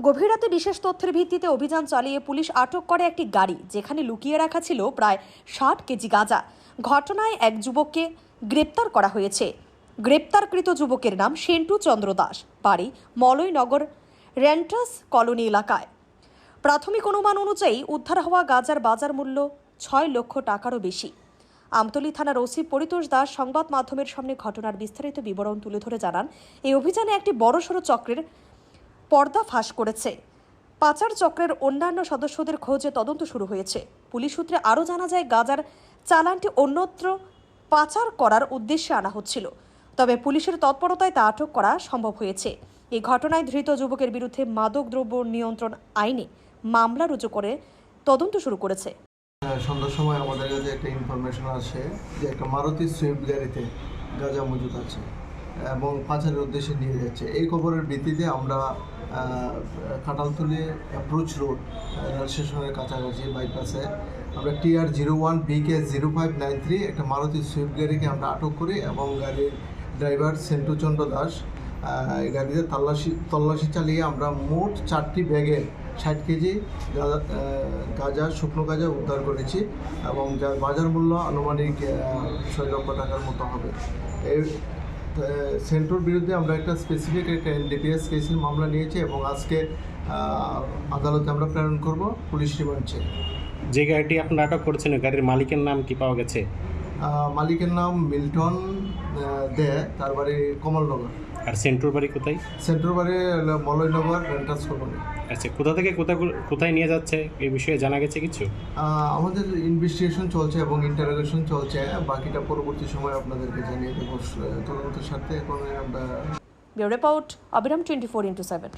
গভীর রাতে বিশেষ তথ্যের ভিত্তিতে অভিযান চালিয়ে পুলিশ আটক করে একটি গাড়ি, যেখানে লুকিয়ে রাখা ছিল প্রায় 60 কেজি গাঁজা। ঘটনায় এক যুবককে গ্রেপ্তার করা হয়েছে। গ্রেপ্তারকৃত যুবকের নাম সেন্টু চন্দ্র দাস, বাড়ি মলয়নগর রেন্টাস কলোনি এলাকায়। প্রাথমিক অনুমান অনুযায়ী উদ্ধার হওয়া গাঁজার বাজার মূল্য 6 লক্ষ টাকারও বেশি। আমতলী থানার ওসি পরিতোষ দাস সংবাদ মাধ্যমের সামনে ঘটনার বিস্তারিত বিবরণ তুলে ধরে জানান, এই অভিযানে একটি বড়সড় চক্রের পর্দা ফাঁস করেছে। পাচার চক্রের অন্যান্য সদস্যদের খোঁজে তদন্ত শুরু হয়েছে। পুলিশ সূত্রে আরও জানা যায়, গাঁজার চালানটি অন্যত্র পাচার করার উদ্দেশ্যে আনা হচ্ছিল, তবে পুলিশের তৎপরতায় তা আটক করা সম্ভব হয়েছে। এই ঘটনায় ধৃত যুবকের বিরুদ্ধে মাদকদ্রব্য নিয়ন্ত্রণ আইনে মামলা রুজু করে তদন্ত শুরু করেছে। সন্ধ্যার সময় আমাদের কাছে একটা ইনফরমেশন আসে যে একটা মারুতি সুইফট গাড়িতে গাঁজা মজুদ আছে এবং পাচারের উদ্দেশ্যে নিয়ে যাচ্ছে। এই খবরের ভিত্তিতে আমরা খাটালতলী অ্যাপ্রোচ রোড রেল স্টেশনের কাছাকাছি বাইপাসে আমরা TR01 BK0593 একটা মারুতি সুইফট গাড়িকে আমরা আটক করি এবং গাড়ির ড্রাইভার সেন্টু চন্দ্র দাস এই গাড়িতে তল্লাশি চালিয়ে আমরা মোট 4টি ব্যাগে 60 কেজি গাঁজা, শুকনো গাঁজা উদ্ধার করেছি এবং যার বাজার মূল্য আনুমানিক 6 লক্ষ টাকার মতো হবে। এই সেন্টুর বিরুদ্ধে আমরা একটা স্পেসিফিক একটা NDPS কেসের মামলা নিয়েছি এবং আজকে আদালতে আমরা প্রেরণ করব পুলিশ রিমান্ডে। যে গাড়িটি আপনারা আটক করেছেন, গাড়ির মালিকের নাম কি পাওয়া গেছে? মালিকের নাম মিল্টন দে, তার বাড়ি কমলনগর। আর সেন্টুর বাড়ি কোথায়? সেন্টুর বাড়ি মলয়নগর রেন্টাস কলোনি। আচ্ছা, কোথা থেকে কোথায় নিয়ে যাচ্ছে এই বিষয়ে জানা গেছে কিছু? আমাদের ইনভেস্টিগেশন চলছে এবং ইন্টারোগেশন চলছে, বাকিটা পরবর্তী সময় আপনাদেরকে জানিয়ে দেবো তদন্তের সাথে। এখন আমরা ব্যুরো রিপোর্ট, অবিরাম 24x7।